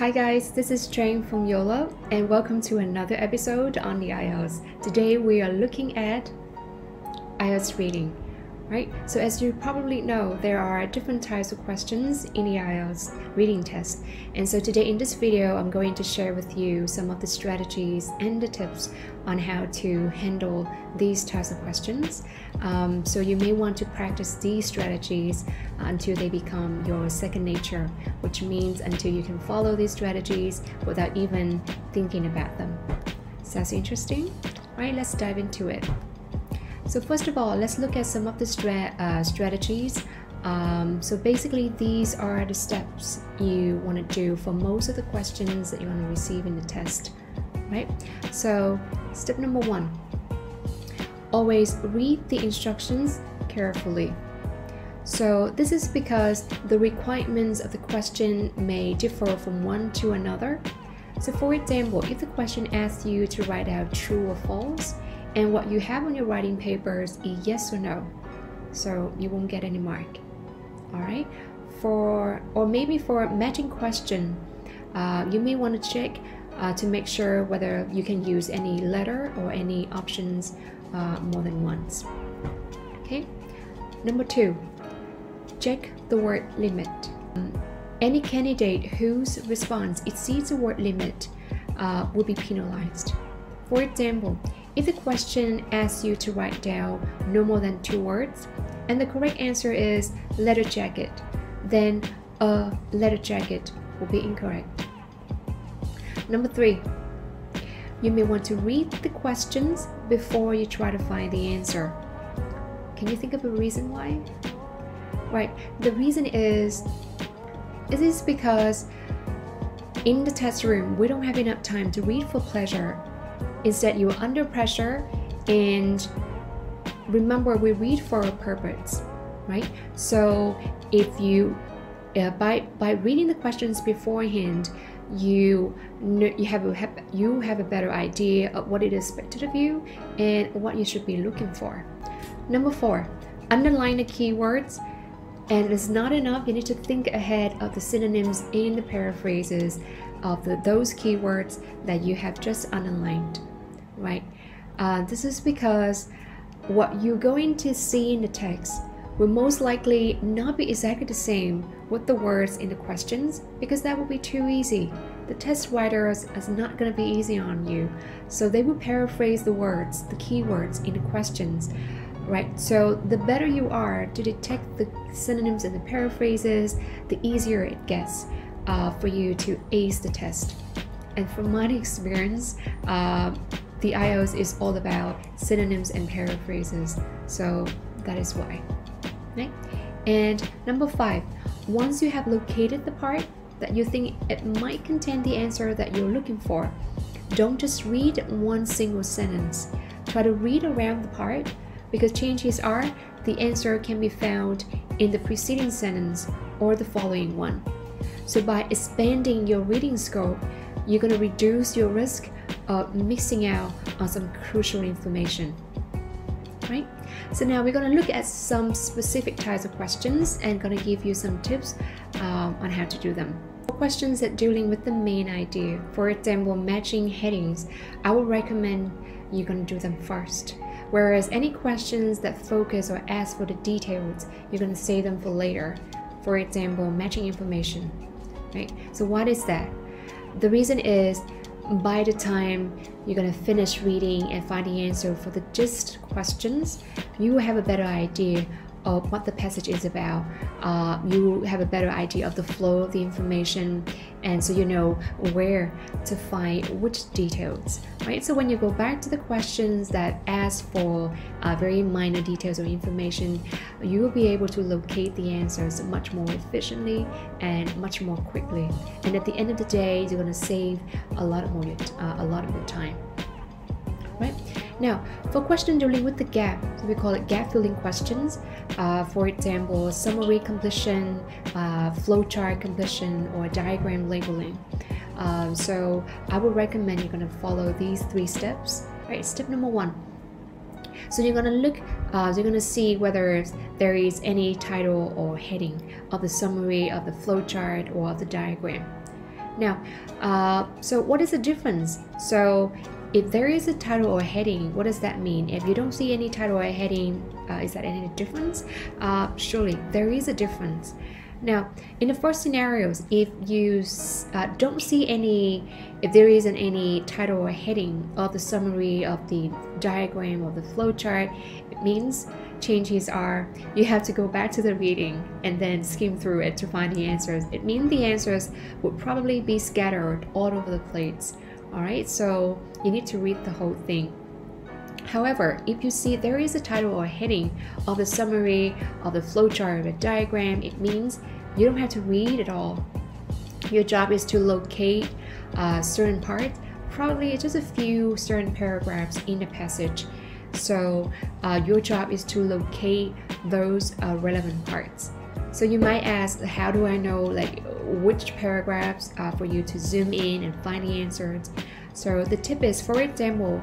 Hi guys, this is Trang from YOLA and welcome to another episode on the IELTS. Today we are looking at IELTS reading, right? So as you probably know, there are different types of questions in the IELTS reading test. And so today in this video, I'm going to share with you some of the strategies and the tips on how to handle these types of questions. So you may want to practice these strategies until they become your second nature, which means until you can follow these strategies without even thinking about them. Sounds interesting? Right, let's dive into it. So first of all, let's look at some of the strategies. So basically, these are the steps you want to do for most of the questions that you want to receive in the test, right? So step number 1, always read the instructions carefully. So this is because the requirements of the question may differ from one to another. So for example, if the question asks you to write out true or false, and what you have on your writing papers is yes or no, so you won't get any mark. All right. Or maybe for a matching question, you may want to check to make sure whether you can use any letter or any options more than once. Okay. Number 2, check the word limit. Any candidate whose response exceeds the word limit will be penalized. For example, if the question asks you to write down no more than 2 words, and the correct answer is leather jacket, then a leather jacket will be incorrect. Number 3, you may want to read the questions before you try to find the answer. Can you think of a reason why? Right, the reason is, it is because in the test room, we don't have enough time to read for pleasure. Instead, you're under pressure, and remember, we read for a purpose, right? So if you, by reading the questions beforehand, you have a better idea of what is expected of you and what you should be looking for. Number 4, underline the keywords. And it's not enough, you need to think ahead of the synonyms in the paraphrases of those keywords that you have just underlined, right? This is because what you're going to see in the text will most likely not be exactly the same with the words in the questions, because that would be too easy. The test writers is not going to be easy on you, so they will paraphrase the words, the keywords in the questions. Right, so the better you are to detect the synonyms and the paraphrases, the easier it gets for you to ace the test. And from my experience, the IELTS is all about synonyms and paraphrases, so that is why. Right? And number 5, once you have located the part that you think it might contain the answer that you're looking for, don't just read one single sentence. Try to read around the part, because chances are the answer can be found in the preceding sentence or the following one. So by expanding your reading scope, you're going to reduce your risk of missing out on some crucial information. Right? So now we're going to look at some specific types of questions and going to give you some tips on how to do them. For questions that dealing with the main idea, for example, matching headings, I would recommend you're going to do them first. Whereas any questions that focus or ask for the details, you're going to save them for later. For example, matching information, right? So what is that? The reason is, by the time you're going to finish reading and find the answer for the gist questions, you will have a better idea of what the passage is about. You have a better idea of the flow of the information, and so you know where to find which details, right? So when you go back to the questions that ask for very minor details or information, you will be able to locate the answers much more efficiently and much more quickly. And at the end of the day, you're going to save a lot of your time. Right? Now, for question dealing with the gap, so we call it gap filling questions. For example, summary completion, flowchart completion, or diagram labeling. So I would recommend you're going to follow these 3 steps. Right? Step number 1. So you're going to look, you're going to see whether there is any title or heading of the summary, of the flowchart, or of the diagram. Now, so what is the difference? So if there is a title or heading, what does that mean? If you don't see any title or heading, is that any difference? Surely there is a difference. Now, in the first scenarios, if you don't see any, if there isn't any title or heading of the summary of the diagram or the flowchart, it means changes are you have to go back to the reading and then skim through it to find the answers. It means the answers would probably be scattered all over the place. All right, so you need to read the whole thing. However, if you see there is a title or heading of the summary of the flowchart or the diagram, it means you don't have to read it all. Your job is to locate certain parts, probably just a few certain paragraphs in the passage. So your job is to locate those relevant parts. So you might ask, how do I know like which paragraphs for you to zoom in and find the answers? So the tip is, for example,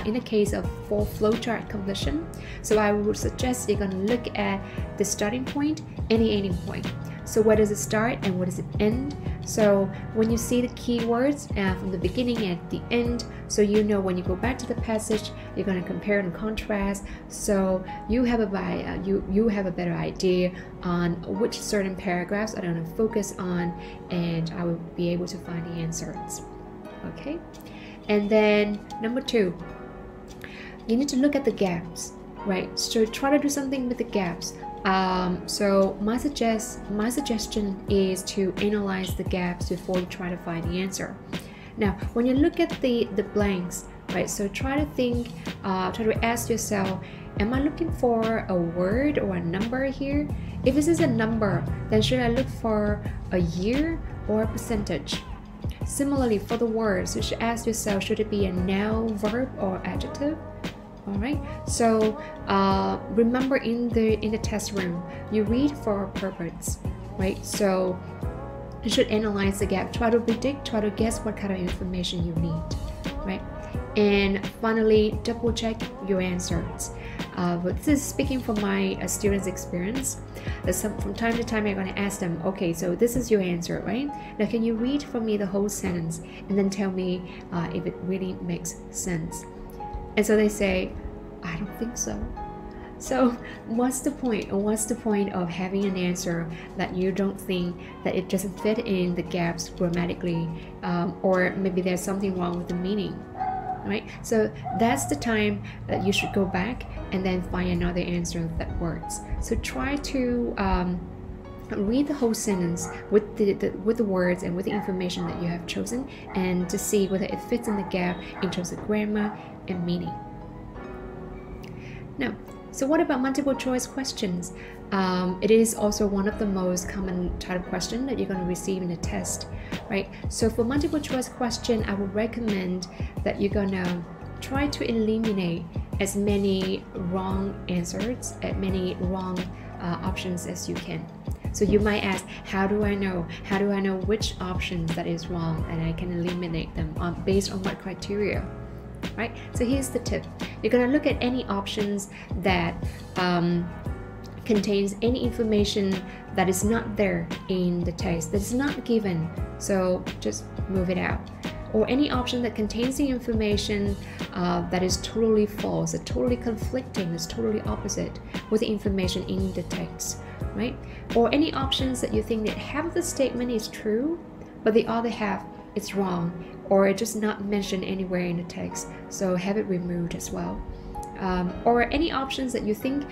in the case of for flowchart completion, so I would suggest you're going to look at the starting point and the ending point. So where does it start and where does it end? So when you see the keywords from the beginning and the end, so you know when you go back to the passage, you're going to compare and contrast. So you have a you have a better idea on which certain paragraphs I'm going to focus on, and I will be able to find the answers. Okay, and then number 2, you need to look at the gaps, right? So try to do something with the gaps. So my suggestion is to analyze the gaps before you try to find the answer. Now, when you look at the blanks, right? So try to think, try to ask yourself, am I looking for a word or a number here? If this is a number, then should I look for a year or a percentage? Similarly, for the words, you should ask yourself, should it be a noun, verb, or adjective? All right. So remember, in the test room, you read for a purpose, right? So you should analyze the gap, try to predict, try to guess what kind of information you need, right? And finally, double check your answers. But this is speaking from my students' experience. From time to time, I'm going to ask them, okay, so this is your answer, right? Now, can you read for me the whole sentence and then tell me if it really makes sense? And so they say, I don't think so. So what's the point? Or what's the point of having an answer that you don't think that it doesn't fit in the gaps grammatically, or maybe there's something wrong with the meaning? Right? So that's the time that you should go back and then find another answer that works. So try to read the whole sentence with the words and with the information that you have chosen, and to see whether it fits in the gap in terms of grammar and meaning. Now, so what about multiple choice questions? It is also one of the most common type of question that you're going to receive in a test, right? So for multiple choice question, I would recommend that you're going to try to eliminate as many wrong answers, as many wrong options as you can. So you might ask, how do I know? How do I know which options that is wrong, and I can eliminate them based on what criteria? Right? So here's the tip. You're going to look at any options that contains any information that is not there in the text, that is not given, so just move it out. Or any option that contains the information that is totally false, that totally conflicting, is totally opposite with the information in the text, right? Or any options that you think that half of the statement is true, but the other half is wrong, or it's just not mentioned anywhere in the text, so have it removed as well. Or any options that you think,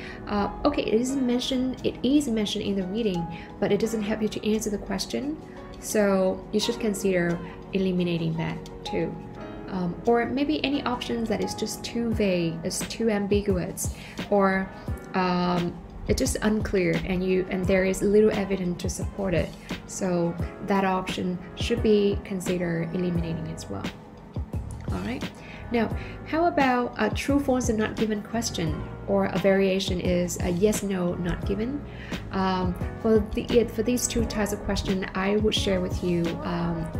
okay, it is mentioned in the reading, but it doesn't help you to answer the question, so you should consider eliminating that too. Or maybe any options that is just too vague, is too ambiguous, or it's just unclear, and there is little evidence to support it, so that option should be considered eliminating as well. All right. Now, how about a true, false, and not given question, or a variation is a yes, no, not given? For these two types of question, I would share with you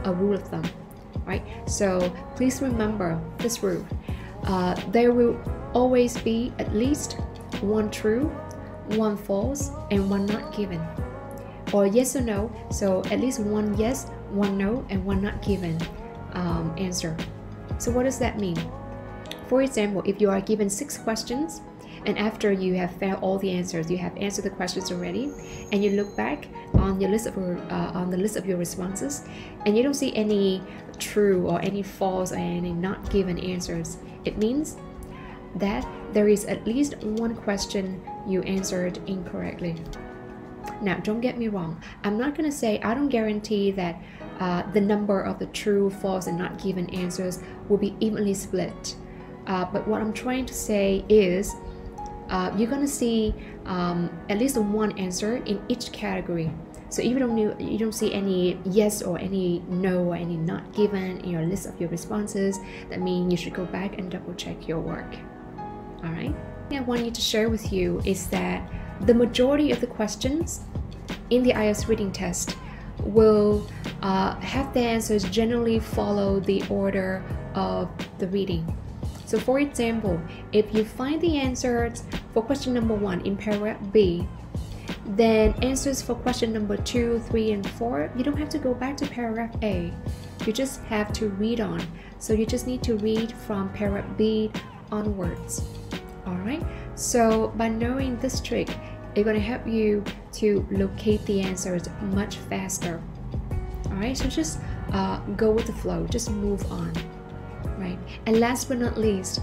a rule of thumb, right? So please remember this rule. There will always be at least one true, one false, and one not given, or yes or no. So at least one yes, one no and one not given answer. So what does that mean? For example, if you are given 6 questions, and after you have found all the answers, you have answered the questions already, and you look back on your list of the list of your responses, and you don't see any true or any false or any not given answers, it means that there is at least one question you answered incorrectly. Now, don't get me wrong. I'm not going to say, I don't guarantee that the number of the true, false, and not given answers will be evenly split. But what I'm trying to say is you're going to see at least one answer in each category. So if you don't see any yes or any no or any not given in your list of your responses, that means you should go back and double check your work. All right? What I want you to share with you is that the majority of the questions in the IELTS reading test will have the answers generally follow the order of the reading. So for example, if you find the answers for question number 1 in paragraph B, then answers for question number 2, 3, and 4, you don't have to go back to paragraph A. You just have to read on. So you just need to read from paragraph B onwards. Alright, so by knowing this trick, it's going to help you to locate the answers much faster. Alright, so just go with the flow, just move on. Right, and last but not least,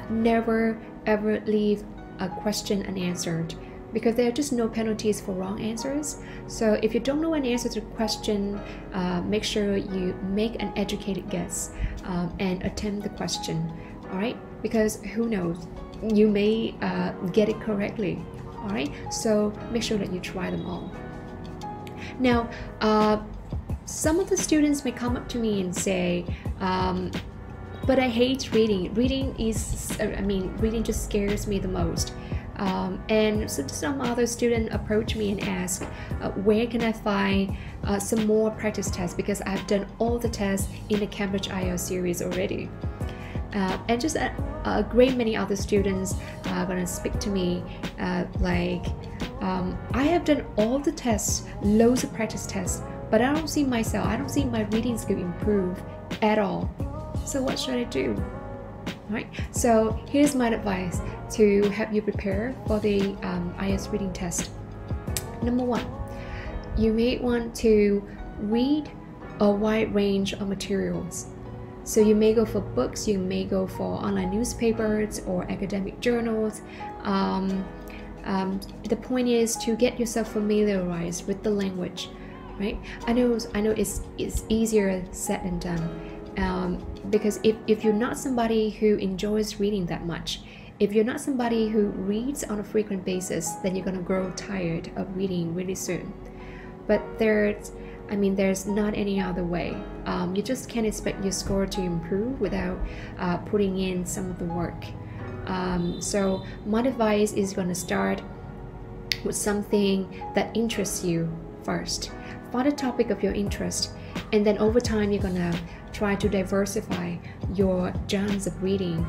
never ever leave a question unanswered, because there are just no penalties for wrong answers. So if you don't know an answer to the question, make sure you make an educated guess and attempt the question. All right, because who knows, you may get it correctly. All right, so make sure that you try them all. Now, some of the students may come up to me and say, but I hate reading. Reading just scares me the most. And so some other student approach me and ask, where can I find some more practice tests, because I've done all the tests in the Cambridge IELTS series already. And just a great many other students are going to speak to me I have done all the tests, loads of practice tests, but I don't see my reading skill improve at all. So what should I do? Right. So here's my advice to help you prepare for the IELTS reading test. Number 1, you may want to read a wide range of materials. So you may go for books, you may go for online newspapers or academic journals. The point is to get yourself familiarized with the language, right? I know it's easier said than done. Because if you're not somebody who enjoys reading that much, if you're not somebody who reads on a frequent basis, then you're going to grow tired of reading really soon. But there's not any other way. You just can't expect your score to improve without putting in some of the work. So my advice is going to start with something that interests you first. Find a topic of your interest, and then over time you're going to try to diversify your genres of reading.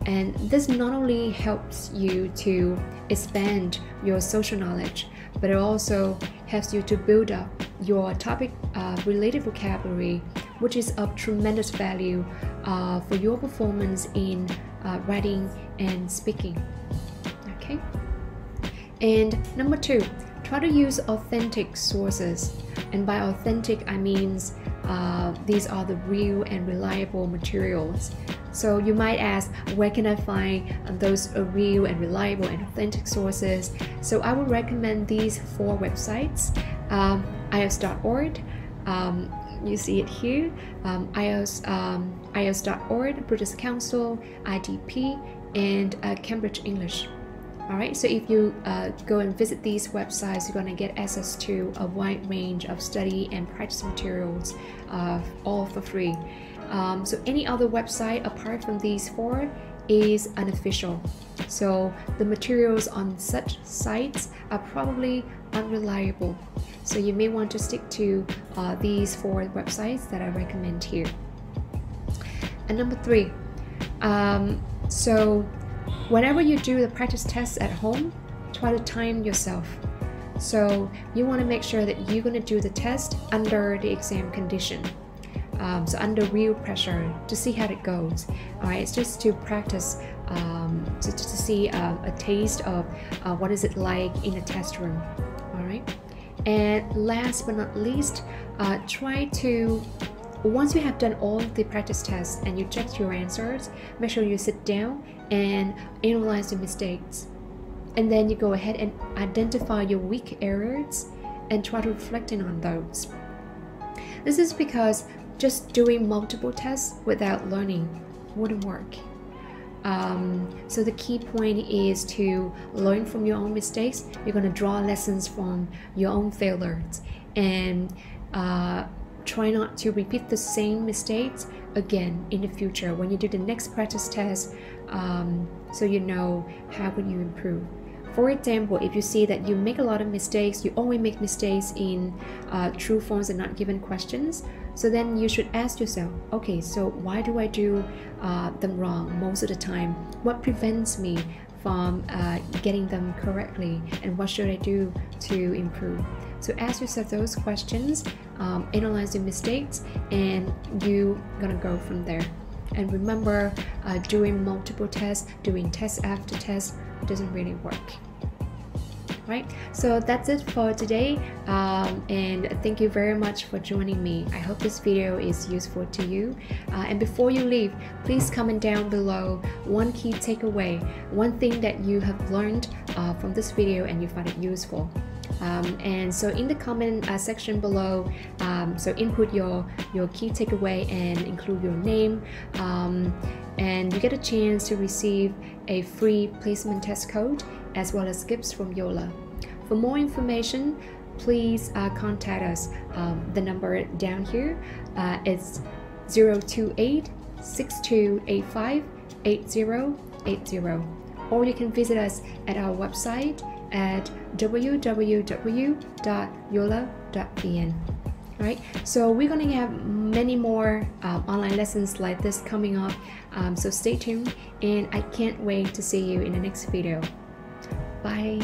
And this not only helps you to expand your social knowledge, but it also helps you to build up your topic related vocabulary, which is of tremendous value for your performance in writing and speaking. Okay. And number 2, try to use authentic sources. And by authentic, I mean these are the real and reliable materials. So you might ask, where can I find those real and reliable and authentic sources? So I would recommend these 4 websites: IELTS.org, you see it here, IELTS.org, British Council, IDP, and Cambridge English. Alright, so if you go and visit these websites, you're going to get access to a wide range of study and practice materials, all for free. So any other website apart from these 4 is unofficial. So the materials on such sites are probably unreliable. So you may want to stick to these 4 websites that I recommend here. And number 3, so whenever you do the practice tests at home, try to time yourself. So you want to make sure that you're going to do the test under the exam condition. So under real pressure, to see how it goes. All right, it's just to practice, to see a taste of what is it like in a test room. All right, and last but not least, try to, once you have done all the practice tests and you checked your answers, make sure you sit down and analyze the mistakes, and then you go ahead and identify your weak areas and try to reflect on those. This is because just doing multiple tests without learning wouldn't work. So the key point is to learn from your own mistakes. You're going to draw lessons from your own failures, and try not to repeat the same mistakes again in the future when you do the next practice test, so you know how can you improve. For example, if you see that you make a lot of mistakes, you only make mistakes in true forms and not given questions, so then you should ask yourself, okay, so why do I do them wrong most of the time? What prevents me from getting them correctly, and what should I do to improve? So ask yourself those questions, analyze your mistakes, and you're gonna go from there. And remember, doing multiple tests, doing test after test doesn't really work. Right, so that's it for today, and thank you very much for joining me. I hope this video is useful to you, and before you leave, please comment down below one key takeaway, one thing that you have learned from this video and you find it useful. And so in the comment section below, so input your key takeaway and include your name, and you get a chance to receive a free placement test code as well as gifts from YOLA. For more information, please contact us. The number down here is 028-6285-8080, or you can visit us at our website at www.yola.vn. Right, so we're going to have many more online lessons like this coming up, so stay tuned, and I can't wait to see you in the next video. Bye.